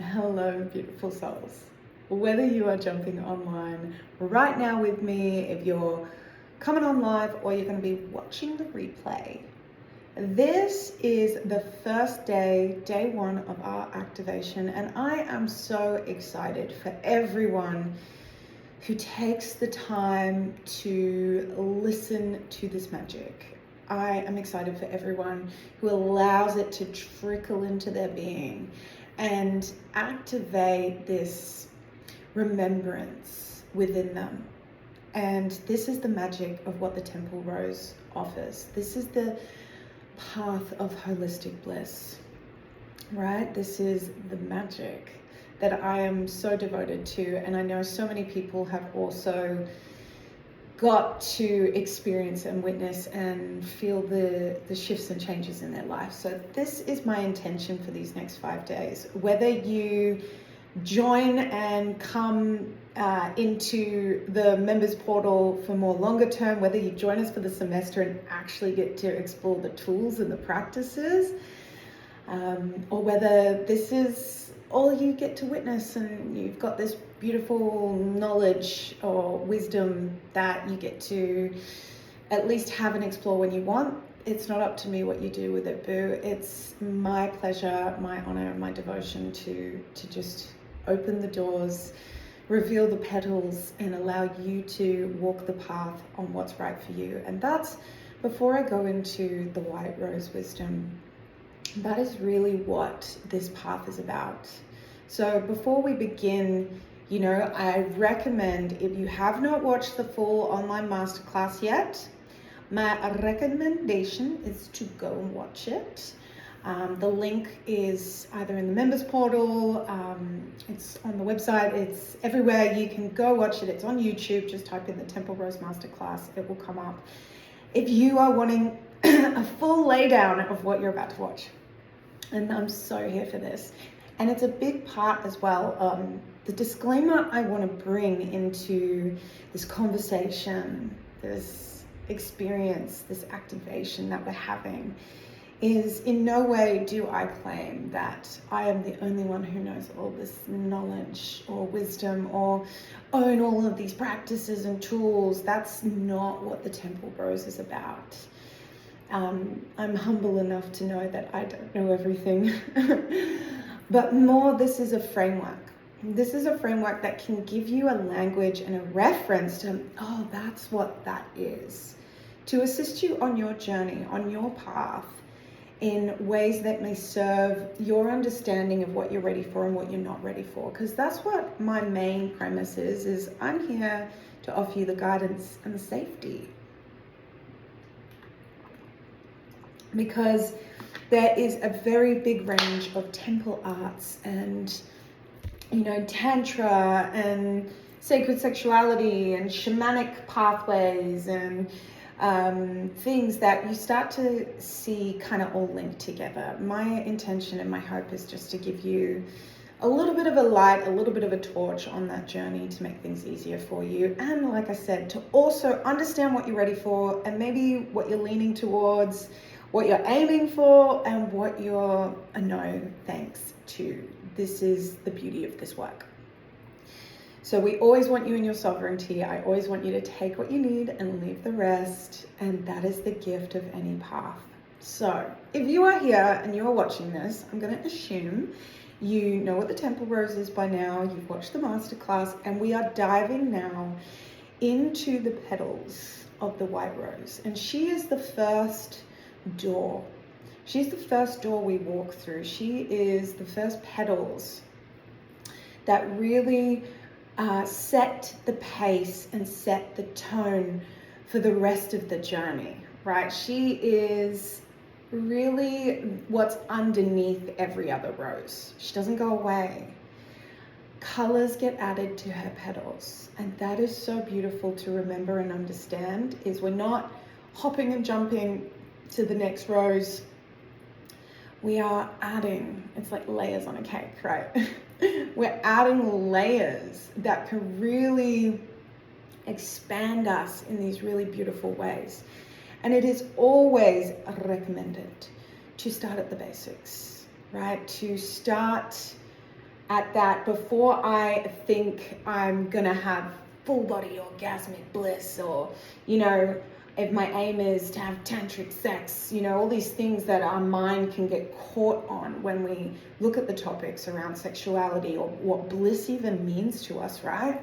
Hello, beautiful souls. Whether you are jumping online right now with me, if you're coming on live, or you're going to be watching the replay, this is the first day one of our activation, and I am so excited for everyone who takes the time to listen to this magic. I am excited for everyone who allows it to trickle into their being and activate this remembrance within them. And this is the magic of what the Temple Rose offers. This is the path of holistic bliss, right? This is the magic that I am so devoted to, and I know so many people have also got to experience and witness and feel the shifts and changes in their life. So this is my intention for these next 5 days. Whether you join and come into the members portal for more longer term, whether you join us for the semester and actually get to explore the tools and the practices, or whether this is all you get to witness and you've got this beautiful knowledge or wisdom that you get to at least have and explore when you want. It's not up to me what you do with it, boo. It's my pleasure, my honor, and my devotion to just open the doors, reveal the petals, and allow you to walk the path on what's right for you. And that's, before I go into the white rose wisdom, that is really what this path is about. So before we begin, I recommend, if you have not watched the full online masterclass yet, my recommendation is to go and watch it. The link is either in the members portal, it's on the website, it's everywhere. You can go watch it. It's on YouTube. Just type in the Temple Rose Masterclass. It will come up. If you are wanting a full laydown of what you're about to watch, and I'm so here for this. And it's a big part as well. The disclaimer I want to bring into this conversation, this experience, this activation that we're having, is in no way do I claim that I am the only one who knows all this knowledge or wisdom or own all of these practices and tools. That's not what the Temple Rose is about. I'm humble enough to know that I don't know everything, but more, this is a framework. This is a framework that can give you a language and a reference to, oh, that's what that is, to assist you on your journey, on your path, in ways that may serve your understanding of what you're ready for and what you're not ready for. Because that's what my main premise is I'm here to offer you the guidance and the safety. Because there is a very big range of temple arts and, tantra and sacred sexuality and shamanic pathways and things that you start to see kind of all linked together. My intention and my hope is just to give you a little bit of a light, a little bit of a torch on that journey to make things easier for you. And like I said, to also understand what you're ready for and maybe what you're leaning towards, what you're aiming for, and what you're a no thanks to. This is the beauty of this work. So we always want you in your sovereignty. I always want you to take what you need and leave the rest. And that is the gift of any path. So if you are here and you're watching this, I'm going to assume you know what the Temple Rose is by now. You've watched the masterclass, and we are diving now into the petals of the white rose. And she is the first door. She's the first door we walk through. She is the first petals that really set the pace and set the tone for the rest of the journey, right? She is really what's underneath every other rose. She doesn't go away. Colors get added to her petals, and that is so beautiful to remember and understand. Is we're not hopping and jumping to the next rose. We are adding, it's like layers on a cake, right? We're adding layers that can really expand us in these really beautiful ways. And it is always recommended to start at the basics, right? To start at that before I think I'm gonna have full body orgasmic bliss, or, you know, if my aim is to have tantric sex, you know, all these things that our mind can get caught on when we look at the topics around sexuality or what bliss even means to us, right?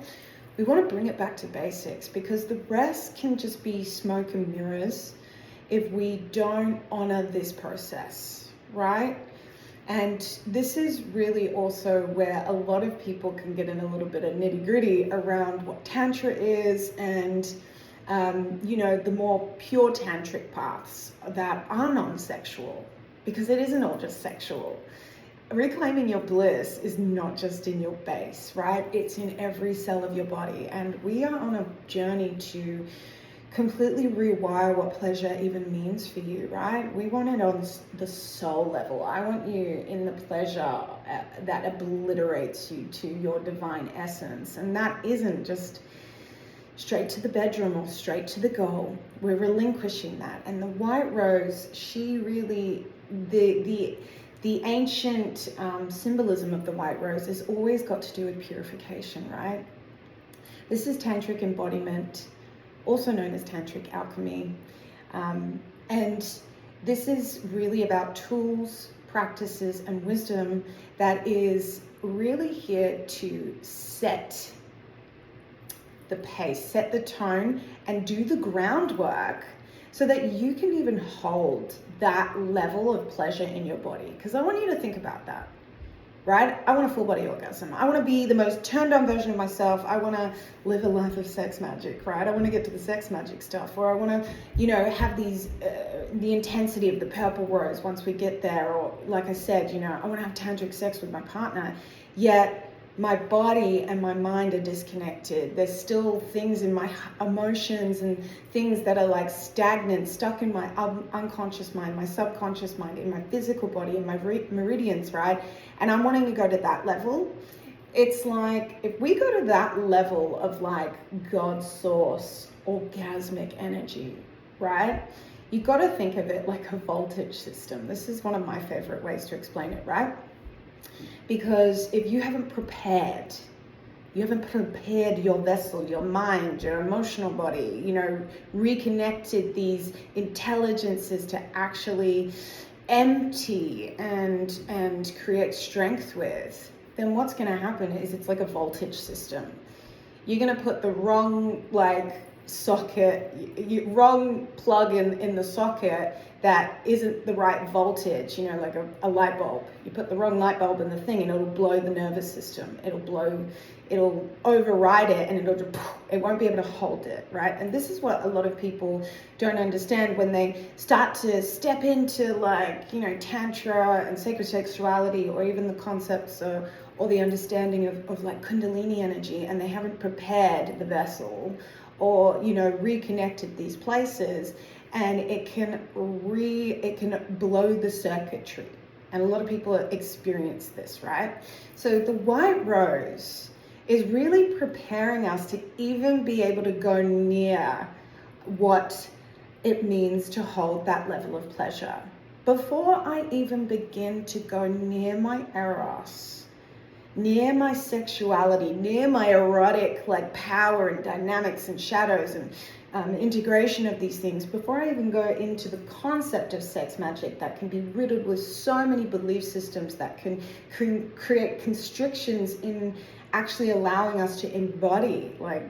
We want to bring it back to basics, because the rest can just be smoke and mirrors if we don't honor this process, right? And this is really also where a lot of people can get in a little bit of nitty gritty around what Tantra is, and you know, the more pure tantric paths that are non-sexual, because it isn't all just sexual. Reclaiming your bliss is not just in your base, right? It's in every cell of your body. And we are on a journey to completely rewire what pleasure even means for you, right? We want it on the soul level. I want you in the pleasure that obliterates you to your divine essence. And that isn't just straight to the bedroom or straight to the goal. We're relinquishing that. And the white rose, she really, the ancient symbolism of the white rose has always got to do with purification, right? This is Tantric embodiment, also known as Tantric alchemy. And this is really about tools, practices, and wisdom that is really here to set the pace, set the tone, and do the groundwork so that you can even hold that level of pleasure in your body. Because I want you to think about that, right? I want a full body orgasm. I want to be the most turned on version of myself. I want to live a life of sex magic, right? I want to get to the sex magic stuff, or I want to, you know, have these, the intensity of the purple rose once we get there. Or like I said, you know, I want to have tantric sex with my partner, yet my body and my mind are disconnected. There's still things in my emotions and things that are like stagnant, stuck in my unconscious mind, my subconscious mind, in my physical body, in my meridians, right? And I'm wanting to go to that level. It's like, if we go to that level of like God source, orgasmic energy, right? You got to think of it like a voltage system. This is one of my favorite ways to explain it, right? Because if you haven't prepared your vessel, your mind, your emotional body, you know, reconnected these intelligences to actually empty and create strength with, then what's going to happen is it's like a voltage system. You're going to put the wrong like socket, wrong plug in the socket that isn't the right voltage, you know, like a light bulb. You put the wrong light bulb in the thing and it'll blow the nervous system. It'll override it, and it won't be able to hold it, right? And this is what a lot of people don't understand when they start to step into like, you know, Tantra and sacred sexuality, or even the concepts or the understanding of like Kundalini energy, and they haven't prepared the vessel or, you know, reconnected these places, and it can blow the circuitry. And a lot of people experience this, right? So the white rose is really preparing us to even be able to go near what it means to hold that level of pleasure. Before I even begin to go near my eros, near my sexuality, near my erotic like power and dynamics and shadows and integration of these things, before I even go into the concept of sex magic that can be riddled with so many belief systems that can create constrictions in actually allowing us to embody like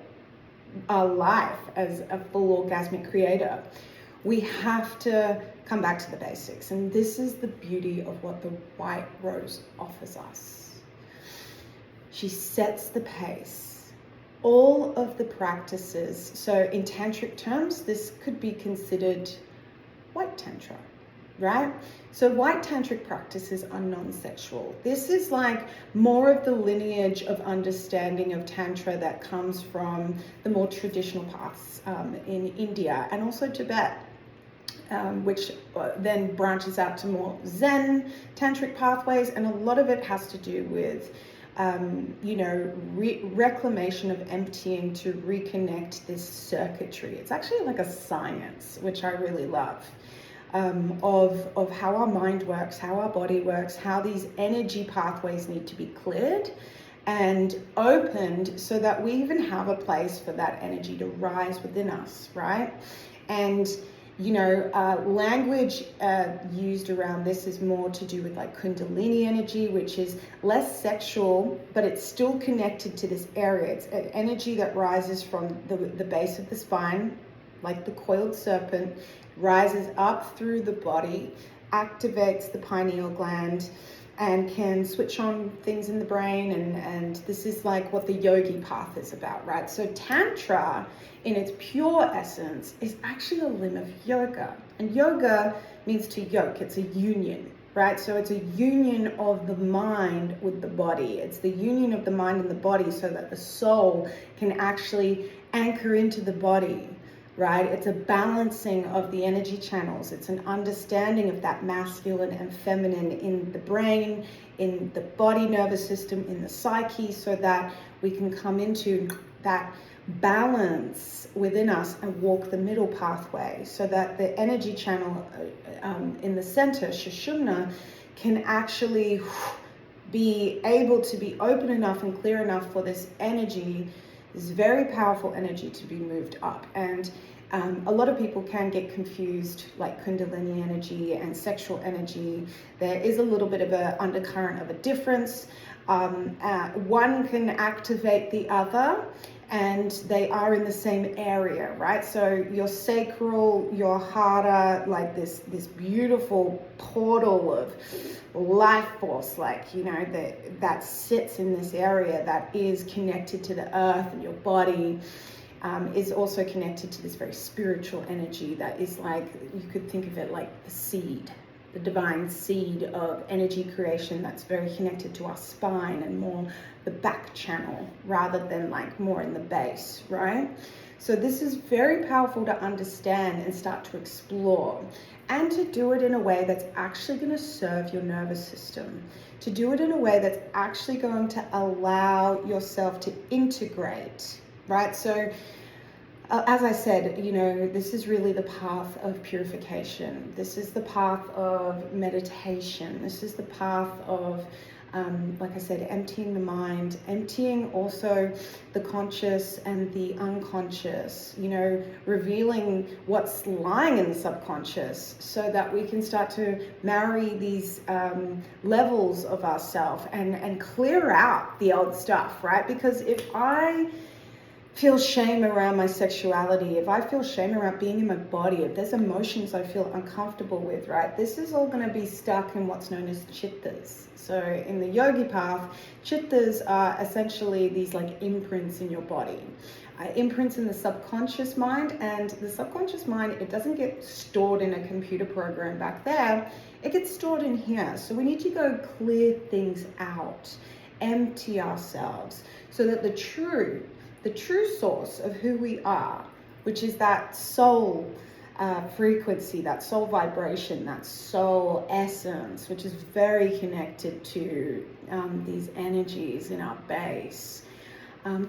our life as a full orgasmic creator, we have to come back to the basics. And this is the beauty of what the white rose offers us. She sets the pace. All of the practices, so in tantric terms, this could be considered white tantra, right? So white tantric practices are non-sexual. This is like more of the lineage of understanding of tantra that comes from the more traditional paths in India and also Tibet, which then branches out to more Zen tantric pathways, and a lot of it has to do with you know, reclamation of emptying to reconnect this circuitry. It's actually like a science, which I really love. of how our mind works, how our body works, how these energy pathways need to be cleared and opened so that we even have a place for that energy to rise within us, right? And language used around this is more to do with like Kundalini energy, which is less sexual, but it's still connected to this area. It's an energy that rises from the base of the spine, like the coiled serpent, rises up through the body, activates the pineal gland, and can switch on things in the brain. And this is like what the yogi path is about, right? So Tantra, in its pure essence, is actually a limb of yoga. And yoga means to yoke. It's a union, right? So it's a union of the mind with the body. It's the union of the mind and the body so that the soul can actually anchor into the body, right? It's a balancing of the energy channels. It's an understanding of that masculine and feminine in the brain, in the body nervous system, in the psyche, so that we can come into that balance within us and walk the middle pathway, so that the energy channel in the center, Sushumna, can actually be able to be open enough and clear enough for this energy, this very powerful energy, to be moved up. And a lot of people can get confused, like Kundalini energy and sexual energy. There is a little bit of an undercurrent of a difference. One can activate the other, and they are in the same area, right? So your sacral, your hara, like this beautiful portal of life force, like, that sits in this area that is connected to the earth, and your body is also connected to this very spiritual energy that is like, you could think of it like the seed, the divine seed of energy creation that's very connected to our spine and more the back channel rather than like more in the base, right? So this is very powerful to understand and start to explore, and to do it in a way that's actually going to serve your nervous system, to do it in a way that's actually going to allow yourself to integrate, right? So as I said, this is really the path of purification. This is the path of meditation. This is the path of, like I said, emptying the mind, emptying also the conscious and the unconscious, revealing what's lying in the subconscious, so that we can start to marry these levels of ourselves and clear out the old stuff, right? Because if I feel shame around my sexuality, if I feel shame around being in my body, if there's emotions I feel uncomfortable with, right, this is all going to be stuck in what's known as chittas. So in the yogi path, chittas are essentially these like imprints in your body, imprints in the subconscious mind. And the subconscious mind, it doesn't get stored in a computer program back there, it gets stored in here. So we need to go clear things out, empty ourselves, so that the true source of who we are, which is that soul frequency, that soul vibration, that soul essence, which is very connected to these energies in our base,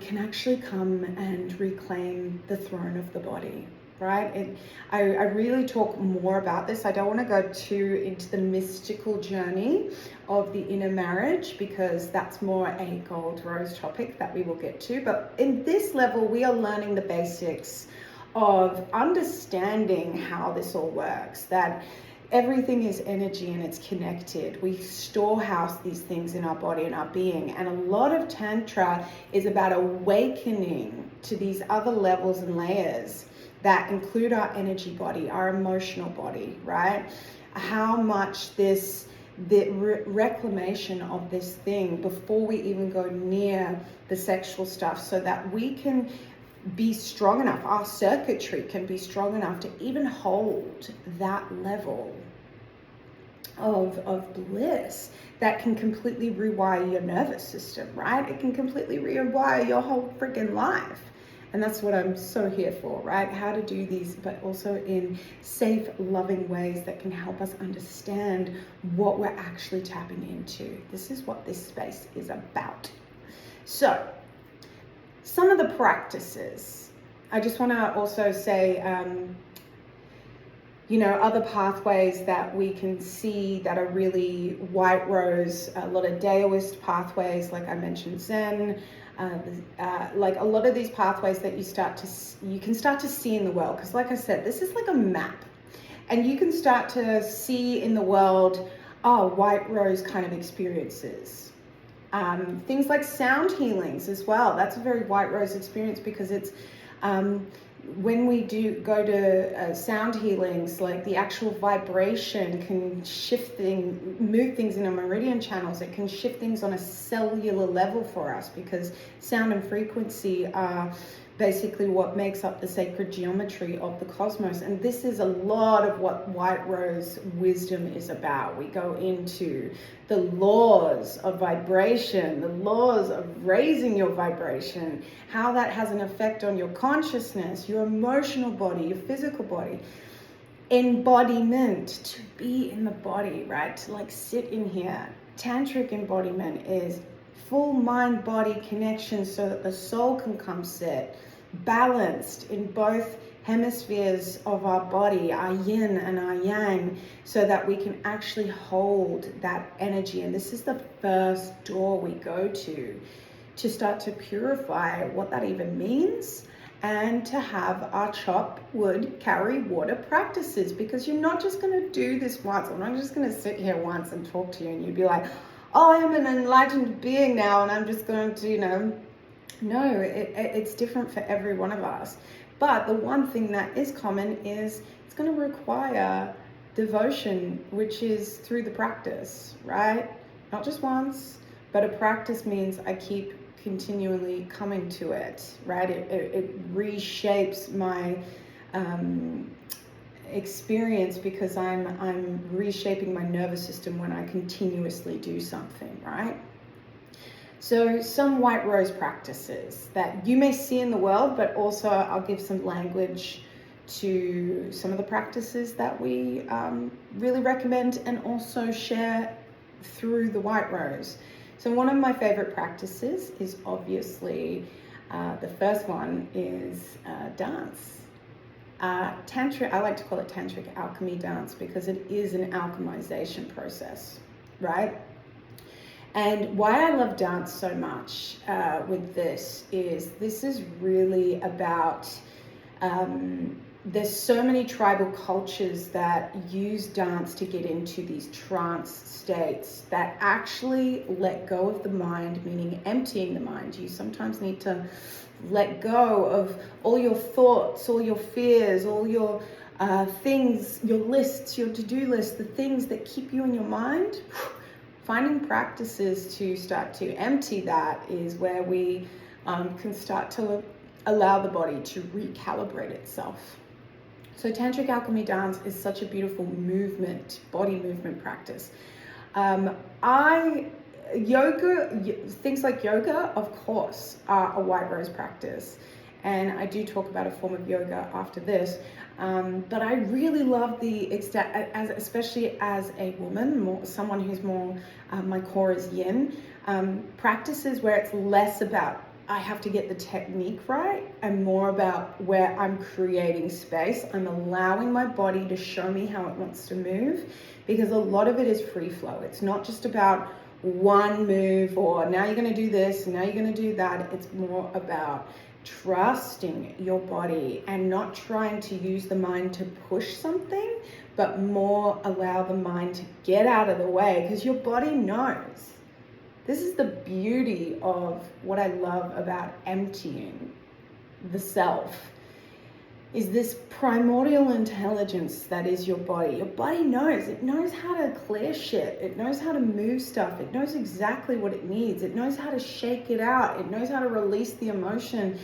can actually come and reclaim the throne of the body, right? I really talk more about this. I don't want to go too into the mystical journey of the inner marriage, because that's more a gold rose topic that we will get to. But in this level, we are learning the basics of understanding how this all works, that everything is energy and it's connected. We storehouse these things in our body and our being. And a lot of Tantra is about awakening to these other levels and layers that include our energy body, our emotional body, right? How much the reclamation of this thing before we even go near the sexual stuff, so that we can be strong enough, our circuitry can be strong enough to even hold that level of bliss that can completely rewire your nervous system, right? It can completely rewire your whole freaking life. And that's what I'm so here for, right? How to do these, but also in safe, loving ways that can help us understand what we're actually tapping into. This is what this space is about. So, some of the practices. I just want to also say, other pathways that we can see that are really white rose, a lot of Daoist pathways, like I mentioned, Zen, like a lot of these pathways that you can start to see in the world. Because like I said, this is like a map, and you can start to see in the world, white rose kind of experiences. Things like sound healings as well. That's a very white rose experience, because it's when we do go to sound healings, like the actual vibration can move things in our meridian channels. It can shift things on a cellular level for us, because sound and frequency are basically what makes up the sacred geometry of the cosmos. And this is a lot of what white rose wisdom is about. We go into the laws of vibration, the laws of raising your vibration, how that has an effect on your consciousness, your emotional body, your physical body. Embodiment, to be in the body, right? To like sit in here. Tantric embodiment is full mind-body connection, so that the soul can come sit balanced in both hemispheres of our body, our yin and our yang, so that we can actually hold that energy. And this is the first door we go to start to purify what that even means, and to have our chop wood carry water practices. Because you're not just going to do this once. I'm not just going to sit here once and talk to you and you'd be like, oh, I am an enlightened being now and I'm just going to, no, it's different for every one of us. But the one thing that is common is it's going to require devotion, which is through the practice, right? Not just once, but a practice means I keep continually coming to it, right? It reshapes my experience, because I'm reshaping my nervous system when I continuously do something, right? So some white rose practices that you may see in the world, but also I'll give some language to some of the practices that we really recommend and also share through the white rose. So one of my favorite practices is obviously, the first one is dance. Tantric, I like to call it Tantric alchemy dance, because it is an alchemization process, right? And why I love dance so much with this is really about, there's so many tribal cultures that use dance to get into these trance states that actually let go of the mind, meaning emptying the mind. You sometimes need to let go of all your thoughts, all your fears, all your things, your lists, your to-do list, the things that keep you in your mind. Finding practices to start to empty that is where we can start to allow the body to recalibrate itself. So Tantric alchemy dance is such a beautiful movement, body movement practice. Things like yoga, of course, are a white rose practice. And I do talk about a form of yoga after this. But I really love especially as a woman, someone who's more, my core is yin, practices where it's less about I have to get the technique right and more about where I'm creating space. I'm allowing my body to show me how it wants to move, because a lot of it is free flow. It's not just about one move or now you're going to do this and now you're going to do that. It's more about trusting your body and not trying to use the mind to push something, but more allow the mind to get out of the way, because your body knows. This is the beauty of what I love about emptying the self, is this primordial intelligence that is your body. Your body knows. It knows how to clear shit. It knows how to move stuff. It knows exactly what it needs. It knows how to shake it out. It knows how to release the emotion.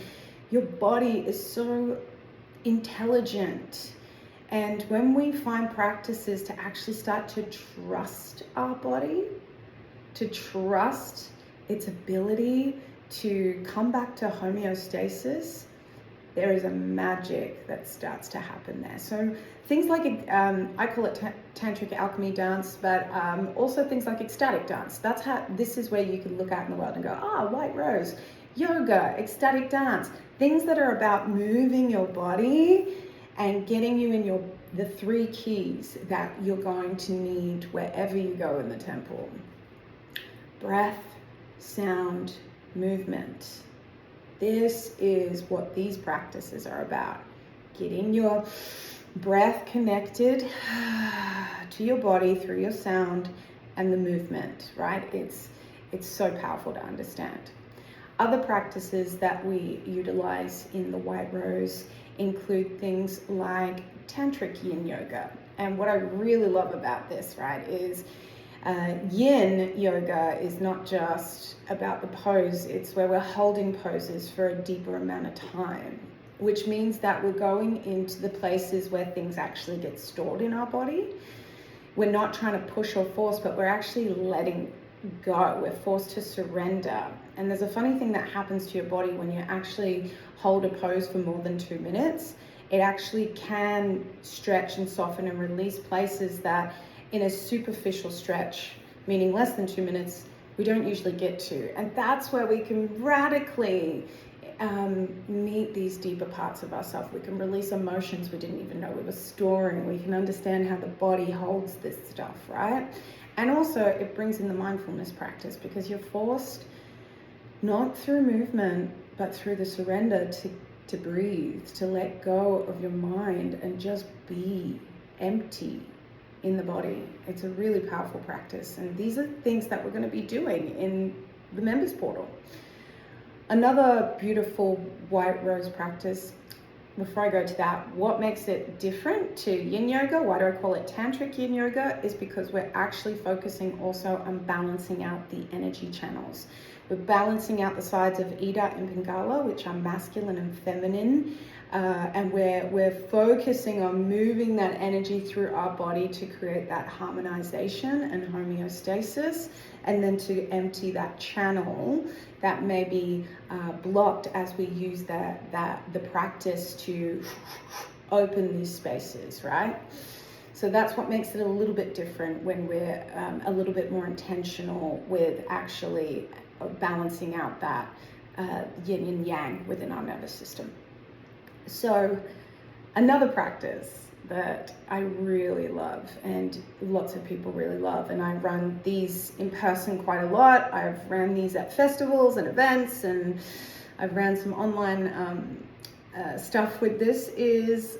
Your body is so intelligent. And when we find practices to actually start to trust our body, to trust its ability to come back to homeostasis, there is a magic that starts to happen there. So things like, I call it Tantric alchemy dance, but also things like ecstatic dance. This is where you can look out in the world and go, white rose, yoga, ecstatic dance, things that are about moving your body and getting you in your the 3 keys that you're going to need wherever you go in the temple: breath, sound, movement. This is what these practices are about. Getting your breath connected to your body through your sound and the movement, right? It's so powerful to understand. Other practices that we utilize in the White Rose include things like Tantric Yin Yoga. And what I really love about this, right, is Yin Yoga is not just about the pose, it's where we're holding poses for a deeper amount of time, which means that we're going into the places where things actually get stored in our body. We're not trying to push or force, but we're actually letting go. We're forced to surrender. And there's a funny thing that happens to your body when you actually hold a pose for more than 2 minutes. It actually can stretch and soften and release places that in a superficial stretch, meaning less than 2 minutes, we don't usually get to. And that's where we can radically meet these deeper parts of ourselves. We can release emotions we didn't even know we were storing. We can understand how the body holds this stuff, right? And also it brings in the mindfulness practice, because you're forced, not through movement, but through the surrender to breathe, to let go of your mind and just be empty in the body. It's a really powerful practice. And these are things that we're going to be doing in the members portal. Another beautiful White Rose practice, before I go to that, what makes it different to Yin Yoga, why do I call it Tantric Yin Yoga, is because we're actually focusing also on balancing out the energy channels. We're balancing out the sides of Ida and Pingala, which are masculine and feminine, and we're focusing on moving that energy through our body to create that harmonization and homeostasis, and then to empty that channel that may be blocked as we use the practice to open these spaces, right? So that's what makes it a little bit different when we're a little bit more intentional with actually balancing out that yin and yang within our nervous system. So another practice that I really love and lots of people really love, and I run these in person quite a lot. I've ran these at festivals and events, and I've ran some online stuff with this, is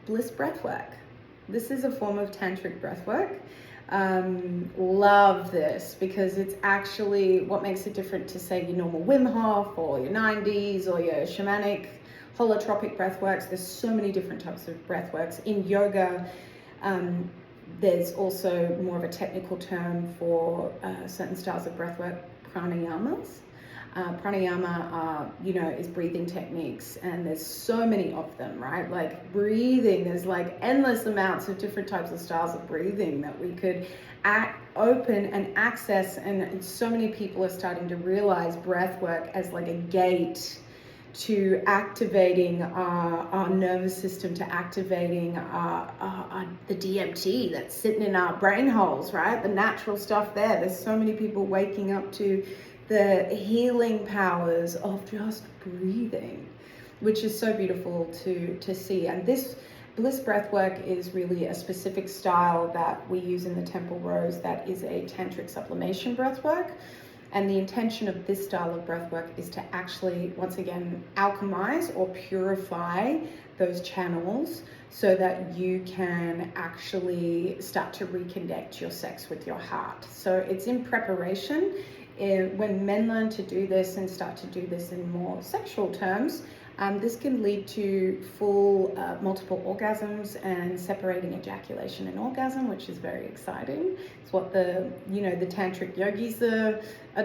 bliss breathwork. This is a form of tantric breathwork. Love this because it's actually what makes it different to, say, your normal Wim Hof or your 90s or your shamanic holotropic breathworks. There's so many different types of breathworks. In yoga, there's also more of a technical term for certain styles of breathwork, pranayamas. Pranayama, is breathing techniques, and there's so many of them, right? Like breathing, there's like endless amounts of different types of styles of breathing that we could open and access, and so many people are starting to realize breath work as like a gate to activating our nervous system, to activating the DMT that's sitting in our brain holes, right? The natural stuff there. There's so many people waking up to the healing powers of just breathing, which is so beautiful to see. And this bliss breathwork is really a specific style that we use in the Temple Rose that is a tantric sublimation breathwork. And the intention of this style of breathwork is to actually, once again, alchemize or purify those channels so that you can actually start to reconnect your sex with your heart. So it's in preparation. When men learn to do this and start to do this in more sexual terms, this can lead to full multiple orgasms and separating ejaculation and orgasm, which is very exciting. It's what the tantric yogis are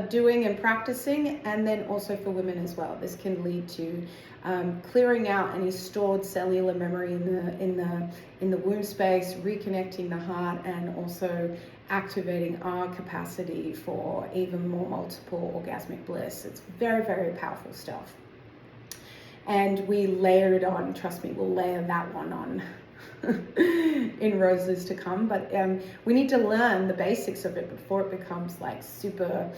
doing and practicing. And then also for women as well, this can lead to clearing out any stored cellular memory in the womb space, reconnecting the heart, and also activating our capacity for even more multiple orgasmic bliss. It's very, very powerful stuff. And we layer it on, trust me, we'll layer that one on in roses to come. But we need to learn the basics of it before it becomes like super.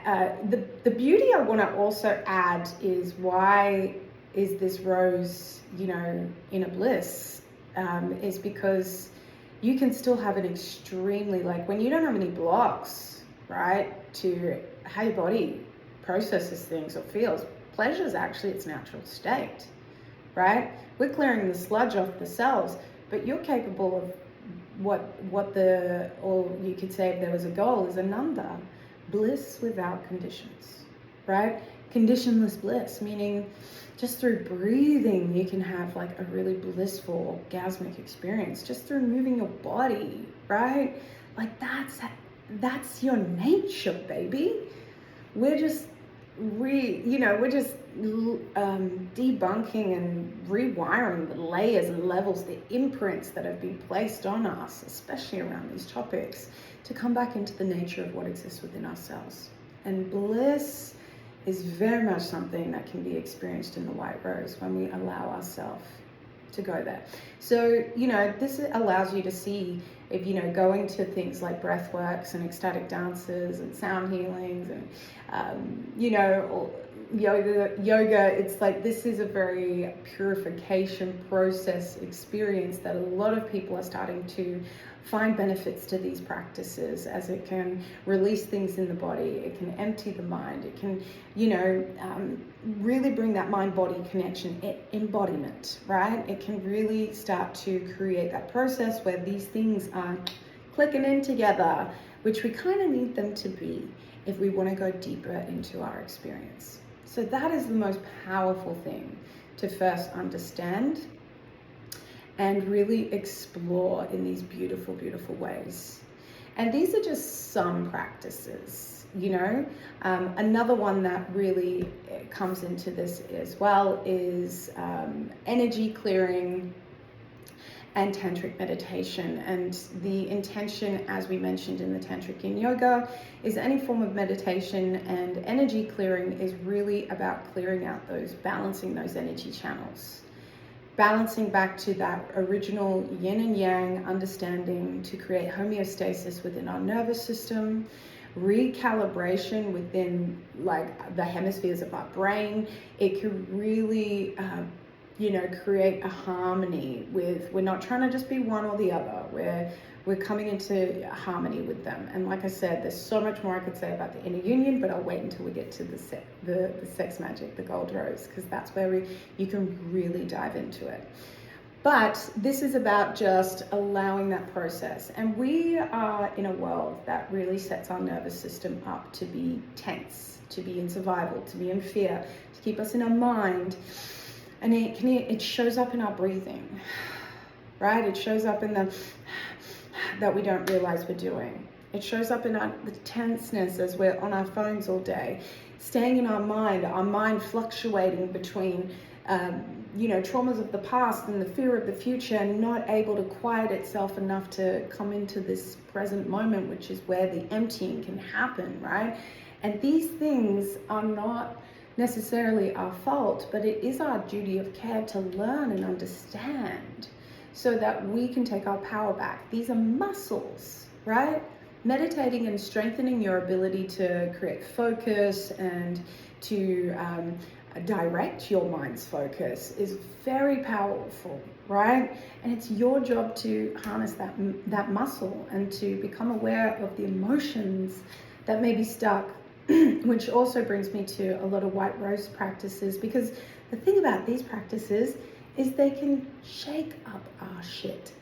The beauty I want to also add is, why is this rose, in a bliss is because you can still have an extremely, like when you don't have any blocks, right, to how your body processes things or feels. Pleasure is actually its natural state, right? We're clearing the sludge off the cells, but you're capable of or you could say if there was a goal, is ananda, bliss without conditions, right? Conditionless bliss, meaning just through breathing, you can have like a really blissful orgasmic experience just through moving your body, right? Like that's your nature, baby. We're just debunking and rewiring the layers and levels, the imprints that have been placed on us, especially around these topics, to come back into the nature of what exists within ourselves. And bliss is very much something that can be experienced in the white rose when we allow ourselves to go there. So, this allows you to see if, going to things like breath works and ecstatic dances and sound healings and, or yoga, it's like this is a very purification process experience that a lot of people are starting to find benefits to these practices, as it can release things in the body, it can empty the mind, it can, really bring that mind-body connection, embodiment, right? It can really start to create that process where these things are clicking in together, which we kind of need them to be if we want to go deeper into our experience. So that is the most powerful thing to first understand and really explore in these beautiful, beautiful ways. And these are just some practices, Another one that really comes into this as well is energy clearing and tantric meditation. And the intention, as we mentioned in the tantric yin yoga, is any form of meditation, and energy clearing is really about clearing out balancing those energy channels. Balancing back to that original yin and yang understanding to create homeostasis within our nervous system, recalibration within like the hemispheres of our brain. It could really, create a harmony we're not trying to just be one or the other. We're coming into harmony with them. And like I said, there's so much more I could say about the inner union, but I'll wait until we get to the sex magic, the gold rose, because that's where you can really dive into it. But this is about just allowing that process. And we are in a world that really sets our nervous system up to be tense, to be in survival, to be in fear, to keep us in our mind. And it shows up in our breathing, right? It shows up in that we don't realize we're doing. It shows up in the tenseness as we're on our phones all day, staying in our mind fluctuating between, traumas of the past and the fear of the future, and not able to quiet itself enough to come into this present moment, which is where the emptying can happen, right? And these things are not necessarily our fault, but it is our duty of care to learn and understand so that we can take our power back. These are muscles, right? Meditating and strengthening your ability to create focus and to direct your mind's focus is very powerful, right? And it's your job to harness that muscle and to become aware of the emotions that may be stuck, which also brings me to a lot of white rose practices, because the thing about these practices is they can shake up our shit.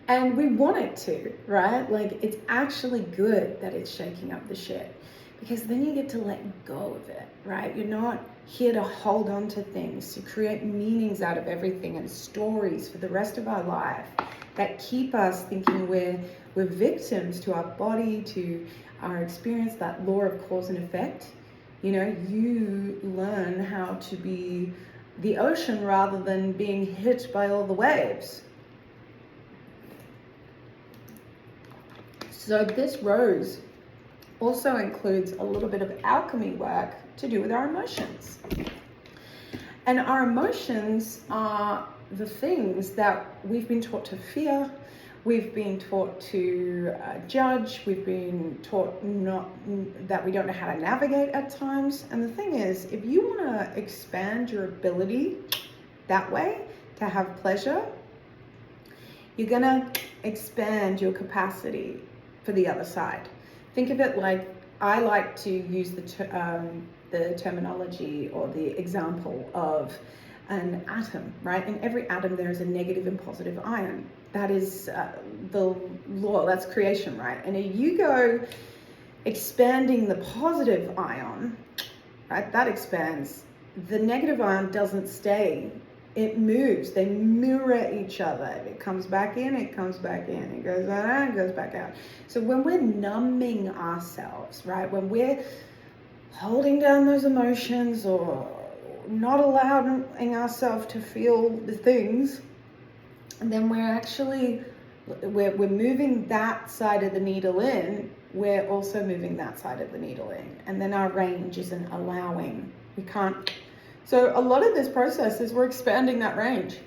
And we want it to, right? Like, it's actually good that it's shaking up the shit, because then you get to let go of it, right? You're not here to hold on to things, to create meanings out of everything and stories for the rest of our life that keep us thinking we're victims to our body, to our experience, that law of cause and effect. You learn how to be the ocean rather than being hit by all the waves. So this rose also includes a little bit of alchemy work to do with our emotions. And our emotions are the things that we've been taught to fear, we've been taught to judge, we've been taught that we don't know how to navigate at times. And the thing is, if you want to expand your ability that way to have pleasure, you're gonna expand your capacity for the other side. Think of it like, I like to use the terminology or the example of an atom, right? In every atom there is a negative and positive ion. That is the law, that's creation, right? And if you go expanding the positive ion, right, that expands. The negative ion doesn't stay. It moves. They mirror each other. It comes back in, it comes back in. It goes out, it goes back out. So when we're numbing ourselves, right, when we're holding down those emotions or not allowing ourselves to feel the things, and then we're moving that side of the needle in, we're also moving that side of the needle in. And then our range isn't allowing. We can't. So a lot of this process is we're expanding that range,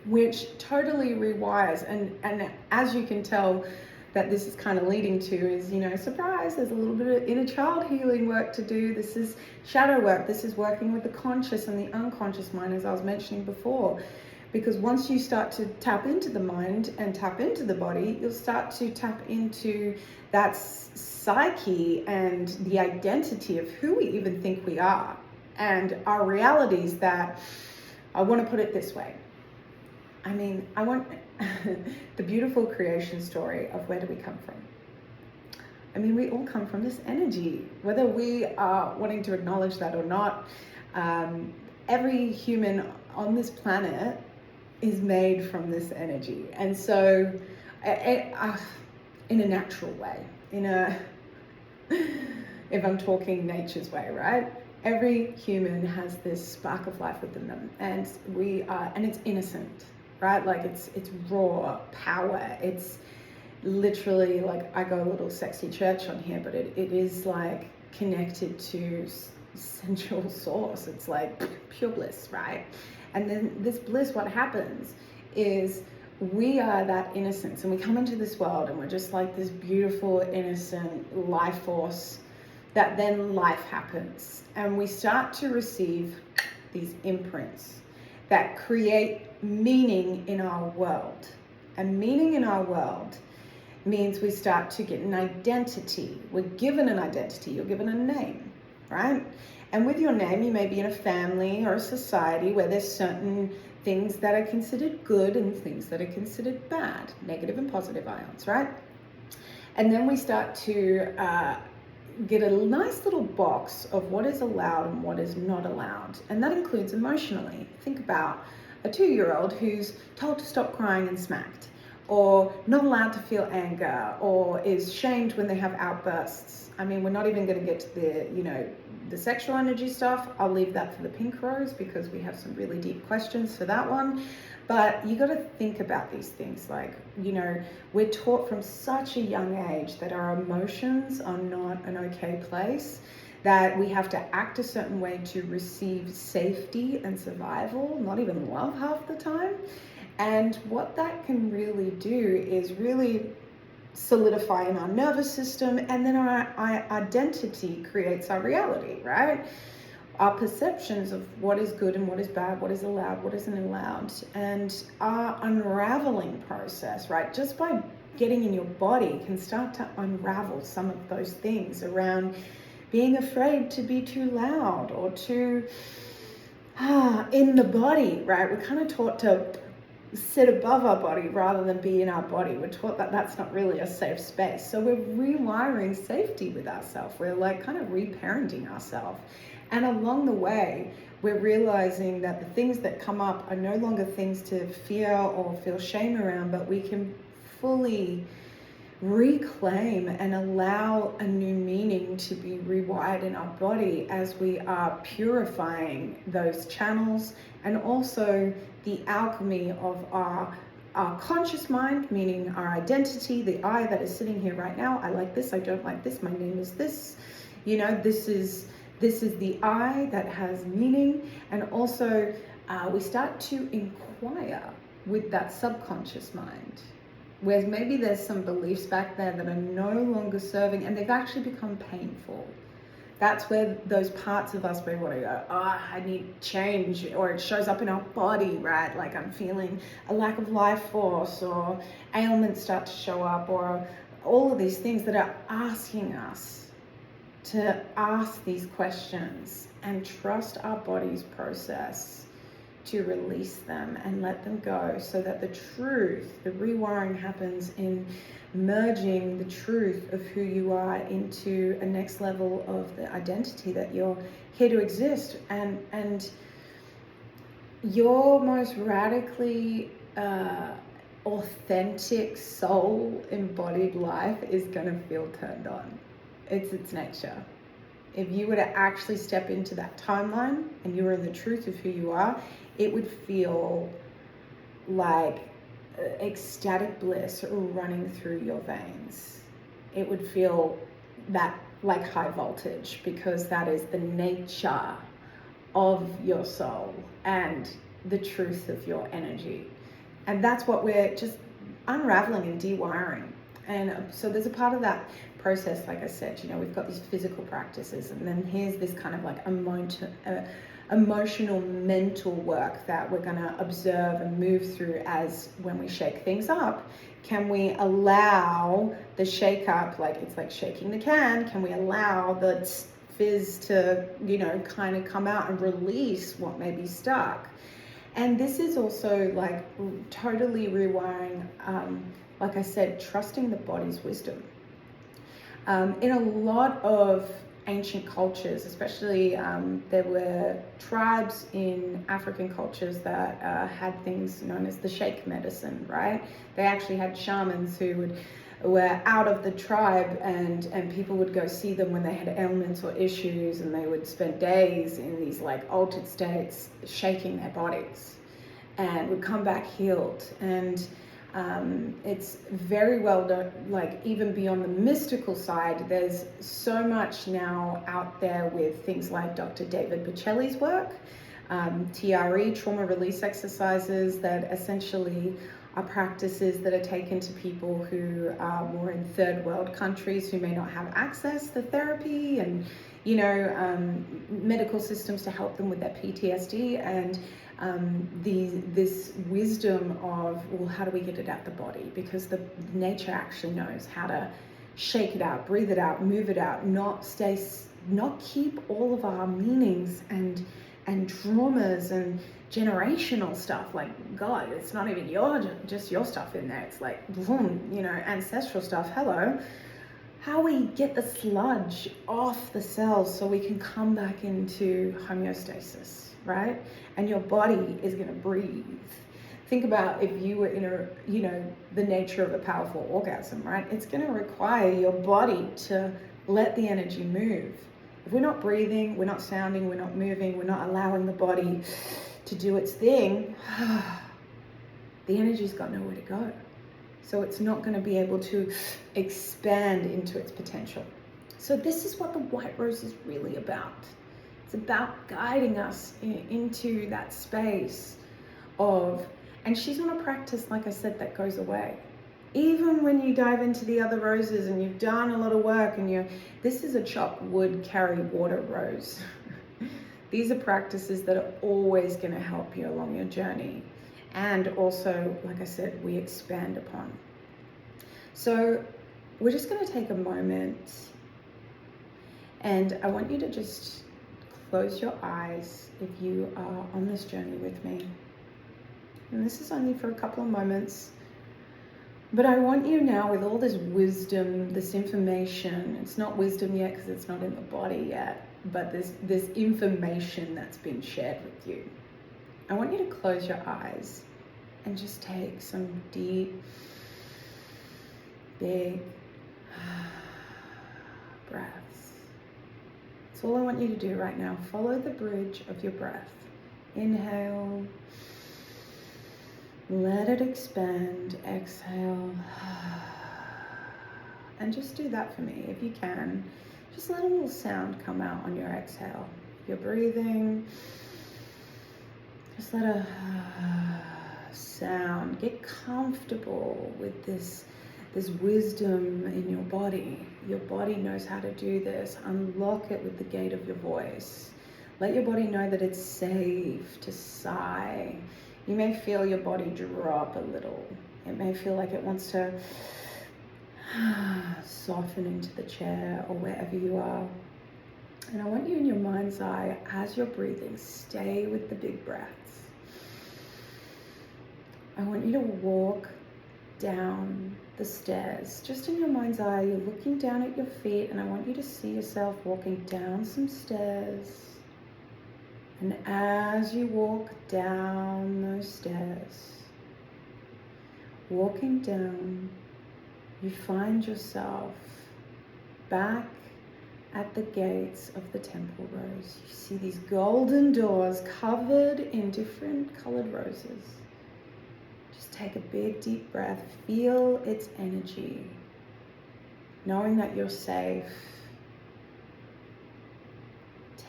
which totally rewires. And as you can tell, that this is kind of leading to is, surprise, there's a little bit of inner child healing work to do. This is shadow work. This is working with the conscious and the unconscious mind, as I was mentioning before. Because once you start to tap into the mind and tap into the body, you'll start to tap into that psyche and the identity of who we even think we are and our realities. That I want to put it this way. I want the beautiful creation story of where do we come from. We all come from this energy, whether we are wanting to acknowledge that or not. Every human on this planet is made from this energy. And so in a natural way, if I'm talking nature's way, right? Every human has this spark of life within them, and it's innocent, right? Like it's raw power. It's literally like, I go a little sexy church on here, but it is like connected to sensual source. It's like pure bliss, right? And then this bliss, what happens is we are that innocence, and we come into this world and we're just like this beautiful, innocent life force, that then life happens. And we start to receive these imprints that create meaning in our world. And meaning in our world means we start to get an identity. We're given an identity. You're given a name, right? And with your name, you may be in a family or a society where there's certain things that are considered good and things that are considered bad, negative and positive ions, right? And then we start to get a nice little box of what is allowed and what is not allowed. And that includes emotionally. Think about a 2-year-old who's told to stop crying and smacked, or not allowed to feel anger, or is shamed when they have outbursts. We're not even going to get to the sexual energy stuff. I'll leave that for the pink rose, because we have some really deep questions for that one. But you got to think about these things. Like, we're taught from such a young age that our emotions are not an okay place, that we have to act a certain way to receive safety and survival, not even love half the time. And what that can really do is really solidify in our nervous system, and then our identity creates our reality, right? Our perceptions of what is good and what is bad, what is allowed, what isn't allowed, and our unraveling process, right? Just by getting in your body can start to unravel some of those things around being afraid to be too loud or too in the body, right? We're kind of taught to sit above our body rather than be in our body. We're taught that that's not really a safe space. So we're rewiring safety with ourselves. We're like kind of reparenting ourselves. And along the way, we're realizing that the things that come up are no longer things to fear or feel shame around, but we can fully reclaim and allow a new meaning to be rewired in our body as we are purifying those channels, and also the alchemy of our conscious mind, meaning our identity, the I that is sitting here right now. I like this, I don't like this, my name is this. This is the I that has meaning. And also we start to inquire with that subconscious mind, where maybe there's some beliefs back there that are no longer serving, and they've actually become painful. That's where those parts of us where we want to go, I need change, or it shows up in our body, right? Like I'm feeling a lack of life force, or ailments start to show up, or all of these things that are asking us to ask these questions and trust our body's process to release them and let them go, so that the truth, the rewiring happens in merging the truth of who you are into a next level of the identity that you're here to exist. And your most radically authentic soul embodied life is going to feel turned on. It's its nature. If you were to actually step into that timeline and you were in the truth of who you are, it would feel like ecstatic bliss running through your veins. It would feel that like high voltage, because that is the nature of your soul and the truth of your energy. And that's what we're just unraveling and dewiring. And so there's a part of that process, like I said, we've got these physical practices, and then here's this kind of like emotional, mental work that we're going to observe and move through as when we shake things up. Can we allow the shake up, like it's like shaking the can, can we allow the fizz to, kind of come out and release what may be stuck? And this is also like totally rewiring, like I said, trusting the body's wisdom. In a lot of ancient cultures, especially there were tribes in African cultures that had things known as the sheikh medicine, right? They actually had shamans who were out of the tribe, and people would go see them when they had ailments or issues, and they would spend days in these like altered states shaking their bodies and would come back healed. And it's very well done, like even beyond the mystical side, there's so much now out there with things like Dr. David Bocelli's work, TRE, trauma release exercises, that essentially are practices that are taken to people who are more in third world countries who may not have access to therapy and, medical systems to help them with their PTSD, and this wisdom of, well, how do we get it out the body? Because the nature actually knows how to shake it out, breathe it out, move it out, not keep all of our meanings and traumas and generational stuff. Like, God, it's not even just your stuff in there. It's like, boom, ancestral stuff. Hello. How we get the sludge off the cells so we can come back into homeostasis, right? And your body is going to breathe. Think about if you were in the nature of a powerful orgasm, right? It's going to require your body to let the energy move. If we're not breathing, we're not sounding, we're not moving, we're not allowing the body to do its thing, the energy's got nowhere to go. So it's not going to be able to expand into its potential. So this is what the white rose is really about. It's about guiding us into that space of, and she's not a practice, like I said, that goes away. Even when you dive into the other roses and you've done a lot of work and this is a chop wood, carry water rose. These are practices that are always going to help you along your journey. And also, like I said, we expand upon. So we're just going to take a moment, and I want you to just close your eyes if you are on this journey with me. And this is only for a couple of moments, but I want you now, with all this wisdom, this information, it's not wisdom yet because it's not in the body yet, but this information that's been shared with you. I want you to close your eyes and just take some deep, big breaths. That's all I want you to do right now. Follow the bridge of your breath. Inhale. Let it expand. Exhale. And just do that for me if you can. Just let a little sound come out on your exhale. You're breathing. Just let a sound. Get comfortable with this wisdom in your body. Your body knows how to do this. Unlock it with the gate of your voice. Let your body know that it's safe to sigh. You may feel your body drop a little. It may feel like it wants to soften into the chair or wherever you are. And I want you in your mind's eye, as you're breathing, stay with the big breaths. I want you to walk down the stairs. Just in your mind's eye, you're looking down at your feet, and I want you to see yourself walking down some stairs. And as you walk down those stairs, walking down, you find yourself back at the gates of the temple rose. You see these golden doors covered in different colored roses. Just take a big deep breath, feel its energy, knowing that you're safe.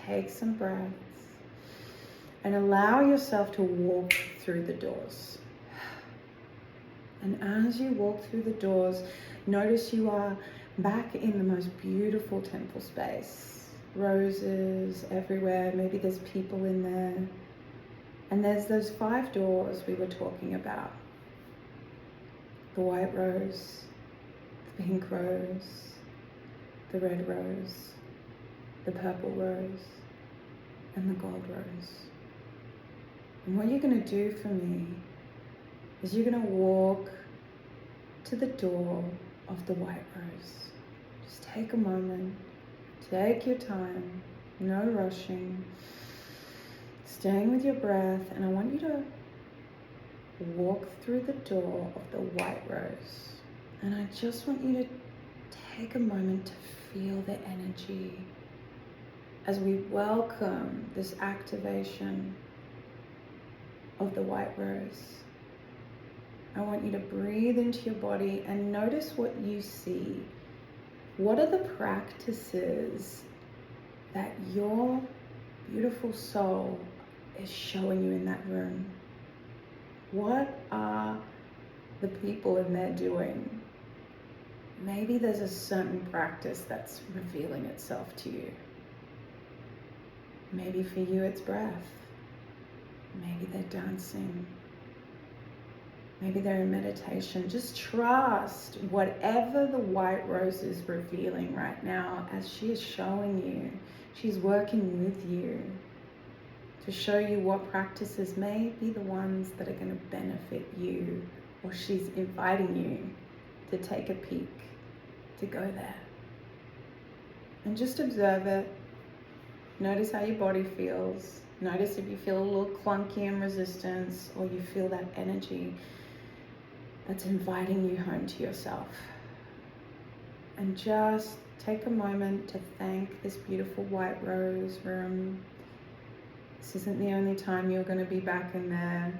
Take some breaths and allow yourself to walk through the doors. And as you walk through the doors, notice you are back in the most beautiful temple space. Roses everywhere, maybe there's people in there. And there's those 5 doors we were talking about. The white rose, the pink rose, the red rose, the purple rose, and the gold rose. And what you're going to do for me is you're going to walk to the door of the white rose. Just take a moment, take your time, no rushing, staying with your breath, and I want you to walk through the door of the white rose. And I just want you to take a moment to feel the energy as we welcome this activation of the white rose. I want you to breathe into your body and notice what you see. What are the practices that your beautiful soul is showing you in that room? What are the people in there doing? Maybe there's a certain practice that's revealing itself to you. Maybe for you it's breath. Maybe they're dancing. Maybe they're in meditation. Just trust whatever the white rose is revealing right now as she is showing you. She's working with you to show you what practices may be the ones that are going to benefit you, or she's inviting you to take a peek, to go there. And just observe it. Notice how your body feels. Notice if you feel a little clunky and resistance, or you feel that energy that's inviting you home to yourself. And just take a moment to thank this beautiful white rose room. This isn't the only time you're going to be back in there.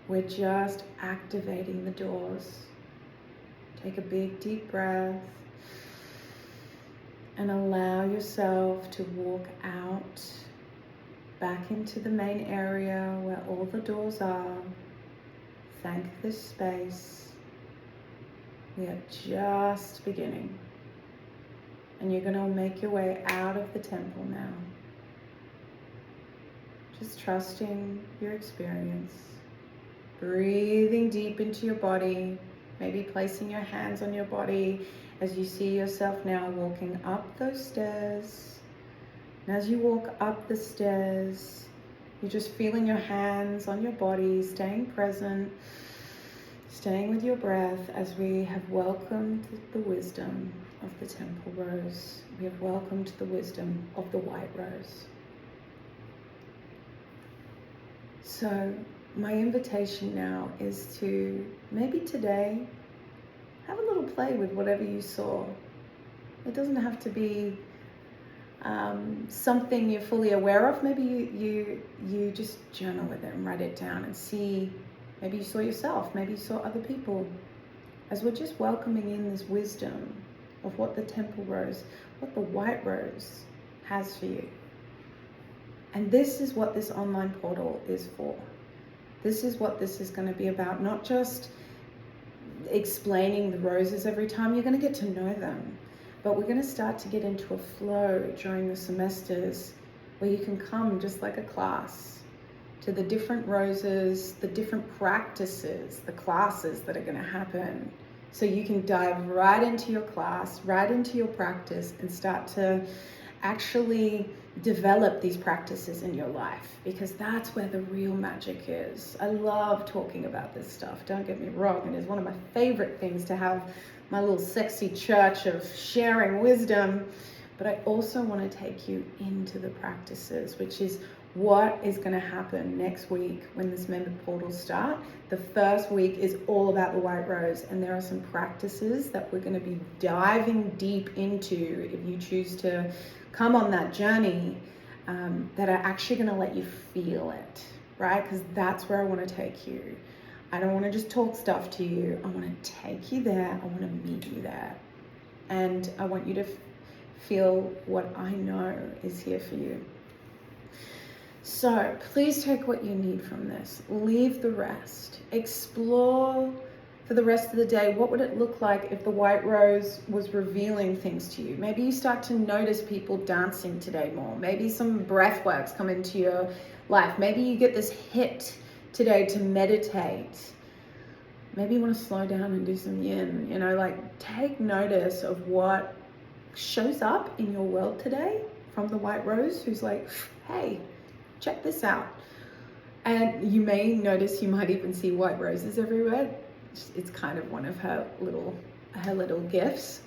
We're just activating the doors. Take a big deep breath and allow yourself to walk out back into the main area where all the doors are. Thank this space. We are just beginning. And you're going to make your way out of the temple now. Just trusting your experience. Breathing deep into your body. Maybe placing your hands on your body as you see yourself now walking up those stairs. And as you walk up the stairs, you're just feeling your hands on your body, staying present, staying with your breath as we have welcomed the wisdom of the temple rose. We have welcomed the wisdom of the white rose. So my invitation now is to maybe today have a little play with whatever you saw. It doesn't have to be something you're fully aware of. Maybe you just journal with it and write it down and see. Maybe you saw yourself, maybe you saw other people. As we're just welcoming in this wisdom of what the temple rose, what the white rose has for you. And this is what this online portal is for. This is what this is going to be about, not just explaining the roses every time. You're going to get to know them. But we're going to start to get into a flow during the semesters where you can come just like a class to the different roses, the different practices, the classes that are going to happen. So you can dive right into your class, right into your practice, and start to actually develop these practices in your life, because that's where the real magic is. I love talking about this stuff, don't get me wrong. It is one of my favorite things to have my little sexy church of sharing wisdom, but I also want to take you into the practices, which is what is going to happen next week when this member portals start. The first week is all about the white rose, and there are some practices that we're going to be diving deep into if you choose to come on that journey, that are actually going to let you feel it, right? Because that's where I want to take you. I don't want to just talk stuff to you. I want to take you there. I want to meet you there. And I want you to feel what I know is here for you. So please take what you need from this. Leave the rest. Explore for the rest of the day. What would it look like if the white rose was revealing things to you? Maybe you start to notice people dancing today more. Maybe some breath works come into your life. Maybe you get this hit today to meditate. Maybe you want to slow down and do some yin. Take notice of what shows up in your world today from the white rose, who's like, hey, check this out. And you may notice, you might even see white roses everywhere. It's kind of one of her little gifts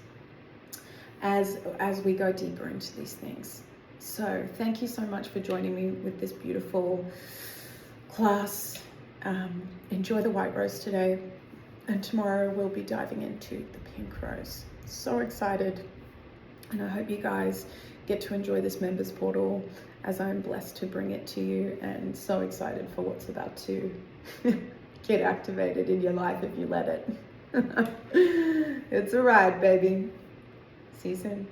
as we go deeper into these things. So thank you so much for joining me with this beautiful class. Enjoy the white rose today, and tomorrow we'll be diving into the pink rose. So excited, and I hope you guys get to enjoy this members portal as I'm blessed to bring it to you, and so excited for what's about to get activated in your life if you let it. It's a ride, baby. See you soon.